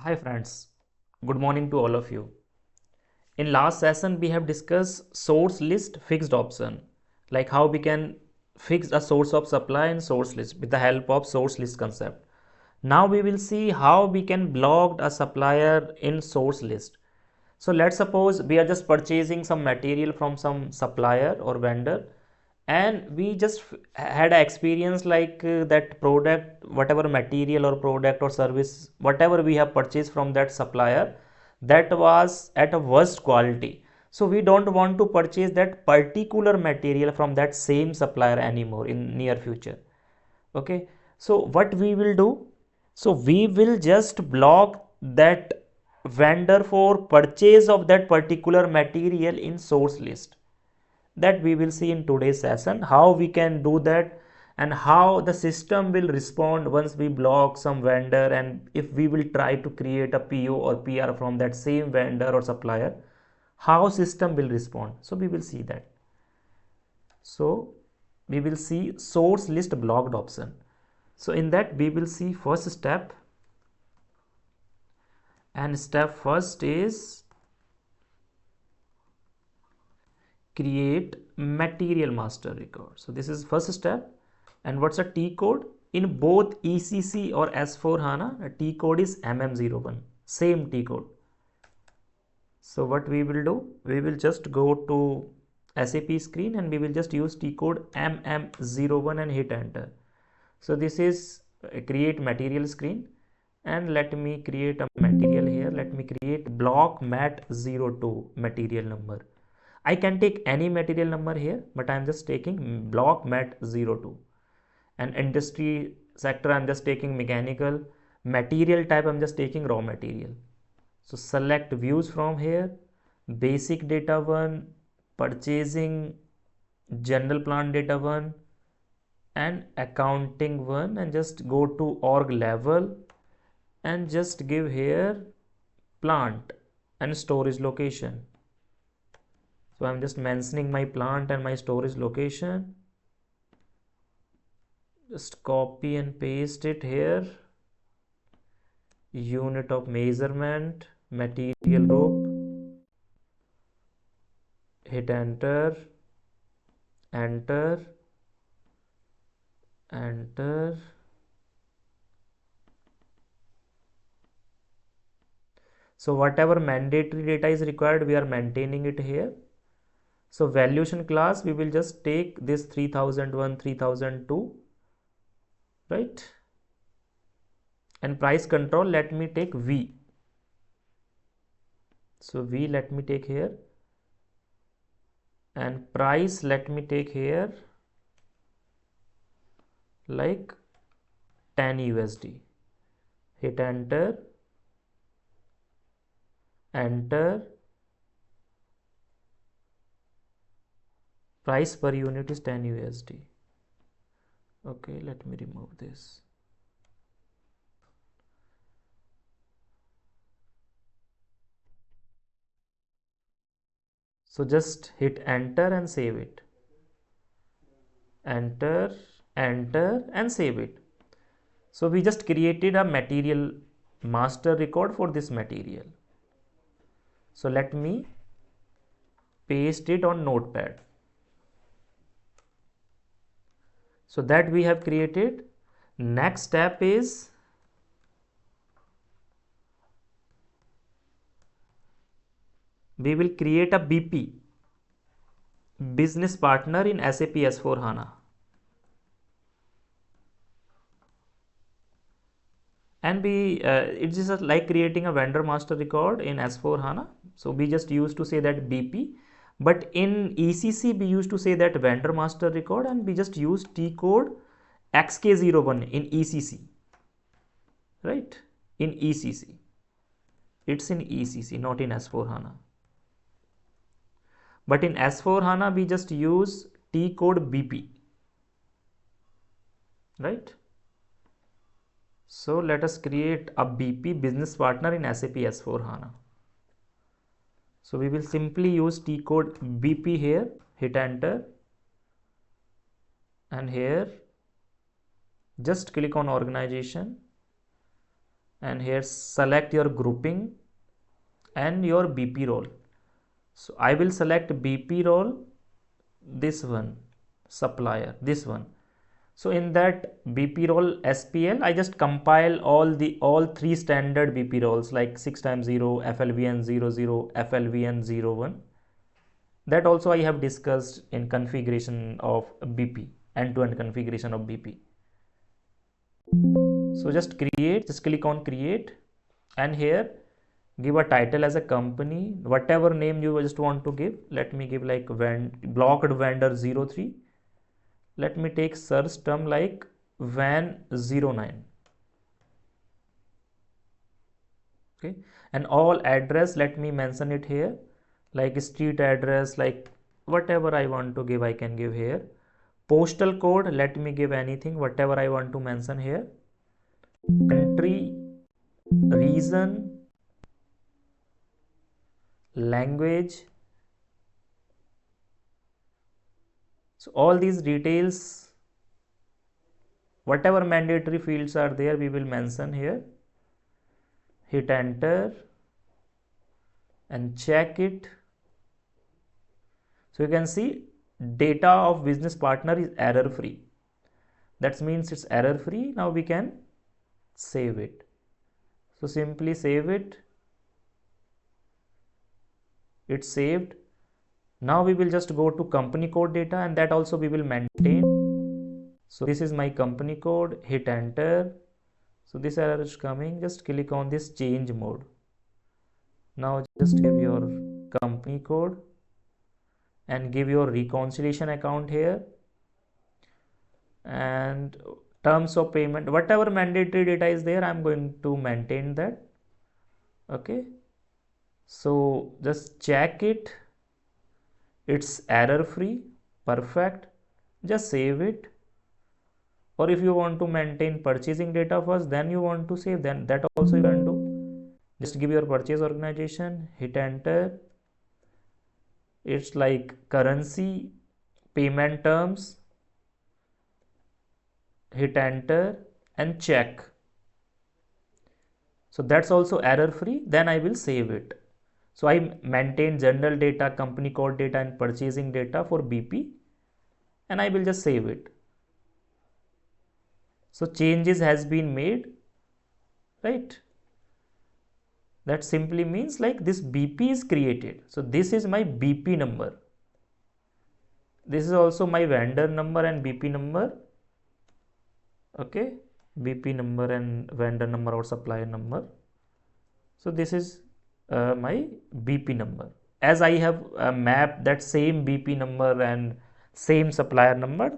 Hi friends, good morning to all of you. In last session we have discussed source list fixed option, like how we can fix a source of supply in source list with the help of source list concept. Now we will see how we can block a supplier in source list. So let's suppose we are just purchasing some material from some supplier or vendor, and we just had an experience like that product, whatever material or product or service, whatever we have purchased from that supplier, that was at a worst quality. So we don't want to purchase that particular material from that same supplier anymore in near future. Okay, so what we will do, so we will just block that vendor for purchase of that particular material in source list. That we will see in today's session how we can do that, and how the system will respond once we block some vendor, and if we will try to create a PO or PR from that same vendor or supplier, how system will respond. So we will see that. So we will see source list blocked option. So in that we will see first step, and step first is create material master record. So this is first step. And what's a T code? In both ECC or S4 HANA, a T code is MM01, same T code. So what we will do, we will just go to SAP screen and we will just use T code MM01 and hit enter. So this is a create material screen, and let me create a material here. Let me create block mat02 material number. I can take any material number here, but I am just taking block mat02. And industry sector I'm just taking mechanical. Material type I'm just taking raw material. So select views from here, basic data 1, purchasing, general plant data 1, and accounting 1, and just go to org level and just give here plant and storage location. So I'm just mentioning my plant and my storage location. Just copy and paste it here. Unit of measurement, material group, hit enter, enter, enter. So whatever mandatory data is required, we are maintaining it here. So valuation class, we will just take this 3001, 3002, right? And price control, let me take V. So V let me take here, and price let me take here like 10 USD. Hit enter, enter. Price per unit is 10 USD. Okay, let me remove this. So just hit enter and save it. Enter, enter, and save it. So we just created a material master record for this material. So let me paste it on notepad. So that we have created. Next step is we will create a BP, business partner, in SAP S4 HANA. And it's just like creating a vendor master record in S4 HANA. So we just used to say that BP, but in ECC we used to say that vendor master record, and we just use T code XK01 in ECC, right? In ECC, it's in ECC, not in S4 HANA. But in S4 HANA we just use T code BP, right? So let us create a BP, business partner, in SAP S4 HANA. So we will simply use T code BP here, hit enter, and here just click on organization, and here select your grouping and your BP role. So I will select BP role, this one, supplier, this one. So in that BP role SPL, I just compile all three standard BP roles like 6 times 0, FLVN 00, FLVN 01. That also I have discussed in configuration of BP, end-to-end configuration of BP. So just click on create, and here give a title as a company, whatever name you just want to give. Let me give like blocked vendor 03. Let me take search term like van 09. Okay, and all address, let me mention it here, like street address, like whatever I want to give I can give here. Postal code, let me give anything, whatever I want to mention here. Country, region, language. So all these details, whatever mandatory fields are there, we will mention here. Hit enter and check it. So you can see data of business partner is error free. That means it's error free. Now we can save it. So simply save it. It's saved. Now we will just go to company code data, and that also we will maintain. So this is my company code. Hit enter. So this error is coming. Just click on this change mode. Now just give your company code and give your reconciliation account here, and terms of payment, whatever mandatory data is there, I'm going to maintain that. Okay, so just check it. It's error free, perfect. Just save it. Or if you want to maintain purchasing data first, then you want to save, then that also you can do. Just give your purchase organization, hit enter. It's like currency, payment terms, hit enter and check. So that's also error free. Then I will save it. So I maintain general data, company code data and purchasing data for BP, and I will just save it. So changes has been made, right? That simply means like this BP is created. So this is my BP number. This is also my vendor number and BP number. Okay, BP number and vendor number or supplier number. So this is my BP number. As I have mapped that same BP number and same supplier number,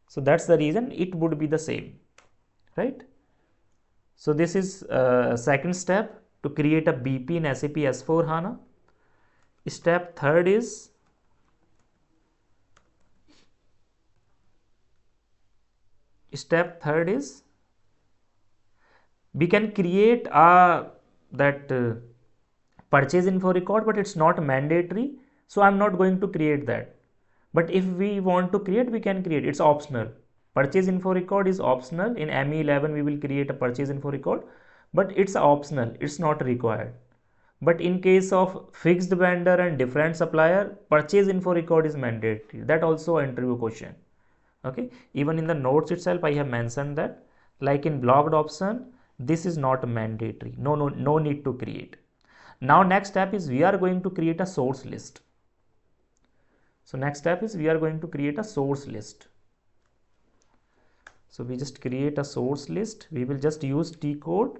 so that's the reason it would be the same, right? So this is second step to create a BP in SAP S4 HANA. Step third is we can create that purchase info record, but it's not mandatory, so I'm not going to create that. But if we want to create, we can create. It's optional. Purchase info record is optional. In ME11 we will create a purchase info record, but it's optional, it's not required. But in case of fixed vendor and different supplier, purchase info record is mandatory. That also an interview question. Okay, even in the notes itself I have mentioned that, like in blocked option, this is not mandatory. No need to create. Now next step is we are going to create a source list. So next step is we are going to create a source list. So we just create a source list. We will just use T code.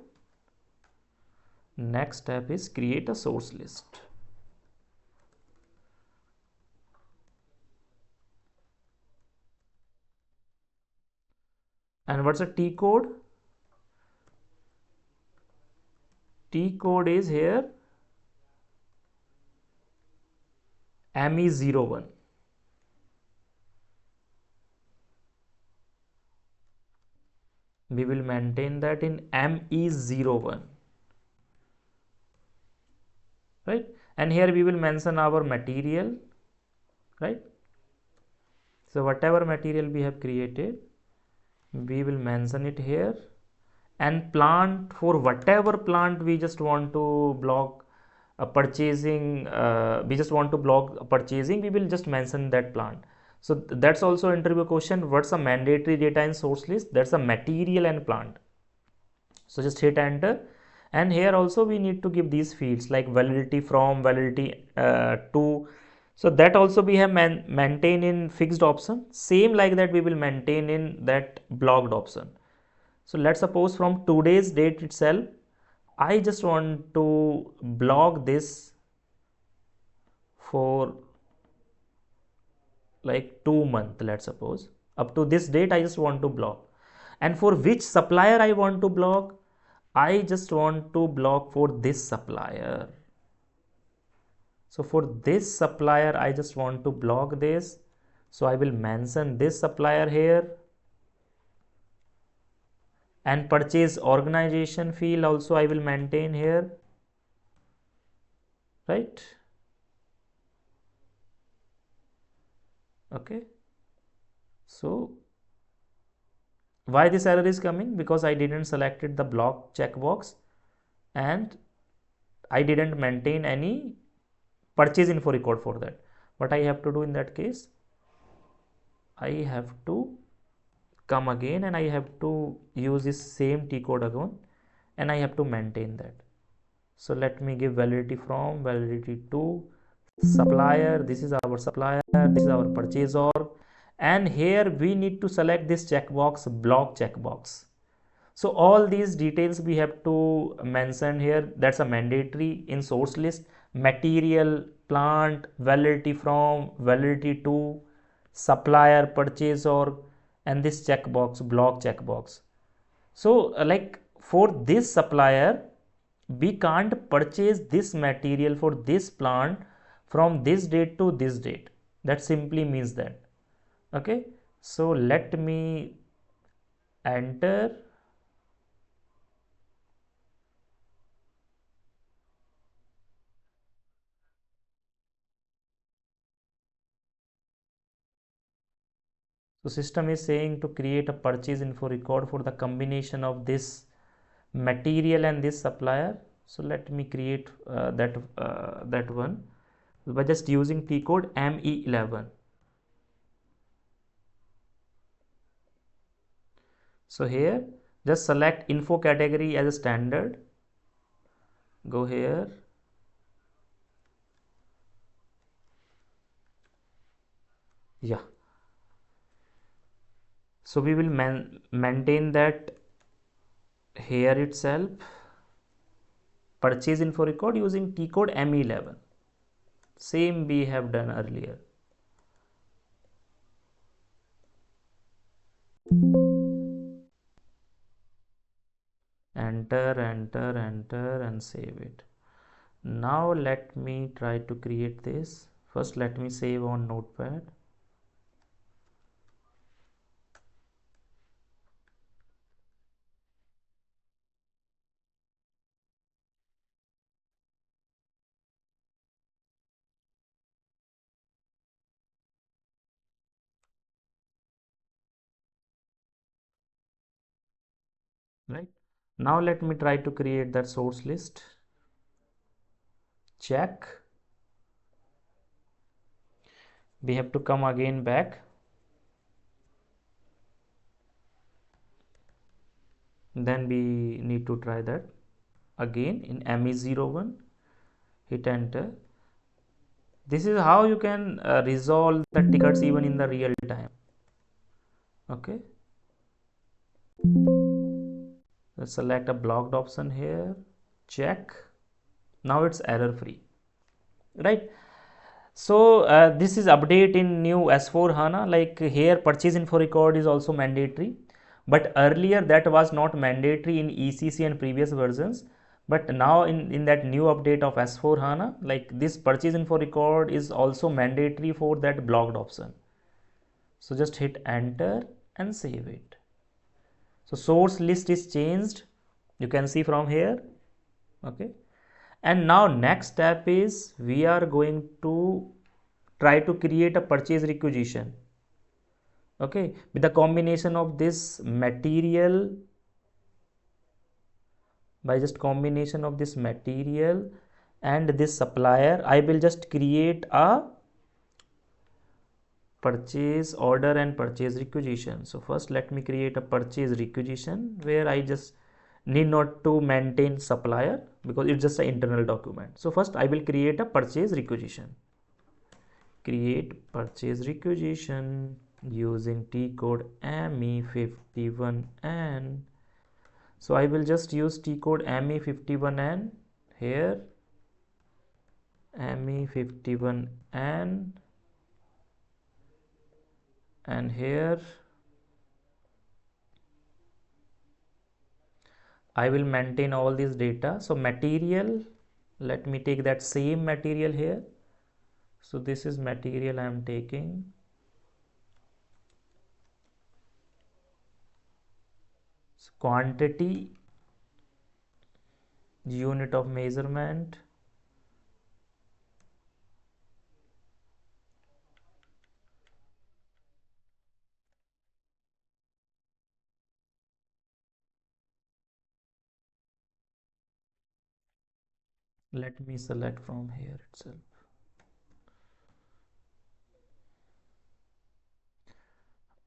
Next step is create a source list. And what's a T code? T code is here ME01. We will maintain that in ME01, right? And here we will mention our material, right? So whatever material we have created, we will mention it here, and plant, for whatever plant we just want to block purchasing, we just want to block purchasing, we will just mention that plant. So that's also interview question. What's a mandatory data in source list? That's a material and plant. So just hit enter, and here also we need to give these fields like validity from, validity to. So that also we have maintain in fixed option, same like that we will maintain in that blocked option. So let's suppose from today's date itself I just want to block this for like 2 months, let's suppose up to this date I just want to block. And for which supplier I want to block? I just want to block for this supplier. So for this supplier I just want to block this, so I will mention this supplier here. And purchase organization field also I will maintain here, right? Okay, so why this error is coming? Because I didn't selected the block checkbox and I didn't maintain any purchase info record for that. What I have to do in that case, I have to come again and I have to use this same T code again and I have to maintain that. So let me give validity from, validity to supplier. This is our supplier, this is our purchase org, and here we need to select this checkbox, block checkbox. So all these details we have to mention here. That's a mandatory in source list. Material, plant, validity from, validity to, supplier, purchase org, and this checkbox, block checkbox. So like for this supplier we can't purchase this material for this plant from this date to this date. That simply means that. Okay, so let me enter. So system is saying to create a purchase info record for the combination of this material and this supplier. So let me create that one by just using T code ME11. So here just select info category as a standard, go here, yeah. So we will maintain that here itself, purchase info record using T code ME11, same we have done earlier. Enter, enter, enter and save it. Now let me try to create this. First let me save on notepad. Right, now let me try to create that source list. Check, we have to come again back, then we need to try that again in ME01, hit enter. This is how you can resolve the tickets even in the real time. Okay, let's select a blocked option here, check, now it's error free, right? So this is update in new S4 HANA. Like here purchase info record is also mandatory, but earlier that was not mandatory in ECC and previous versions. But now in that new update of S4 HANA, like this purchase info record is also mandatory for that blocked option. So just hit enter and save it. So source list is changed, you can see from here. Okay, and now next step is we are going to try to create a purchase requisition, okay, with the combination of this material by just combination of this material and this supplier, I will just create a purchase order and purchase requisition. So first let me create a purchase requisition where I just need not to maintain supplier because it's just an internal document. So first I will create a purchase requisition. Create purchase requisition using T code ME51N. So I will just use T code ME51N here, ME51N, and here I will maintain all this data. So material, let me take that same material here. So this is material I am taking. So quantity, unit of measurement, let me select from here itself.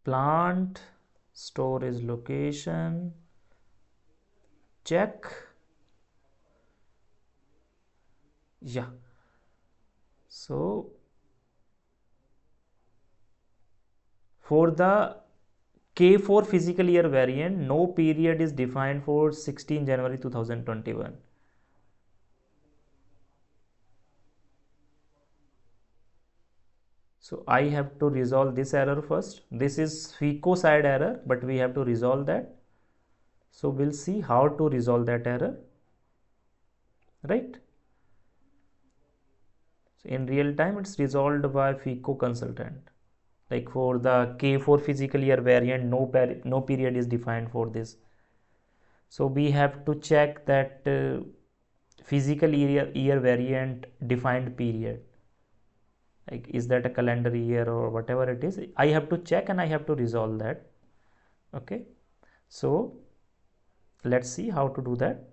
Plant, storage location, check. Yeah. So for the K4 physical year variant, no period is defined for 16 January 2021. So I have to resolve this error first. This is FICO side error, but we have to resolve that. So we'll see how to resolve that error, right? So in real time, it's resolved by FICO consultant. Like for the K4 physical year variant, no period is defined for this. So we have to check that physical year variant defined period. Like is that a calendar year or whatever it is? I have to check and I have to resolve that. Okay. So let's see how to do that.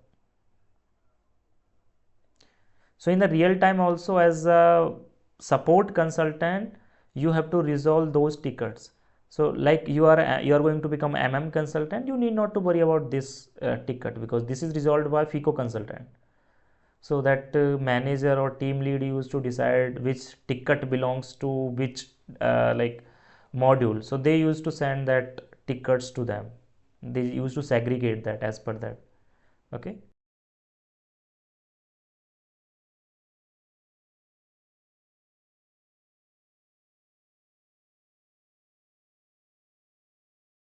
So in the real time also, as a support consultant, you have to resolve those tickets. So like you are going to become MM consultant, you need not to worry about this ticket because this is resolved by FICO consultant. So that manager or team lead used to decide which ticket belongs to which like module. So they used to send that tickets to them. They used to segregate that as per that. Okay.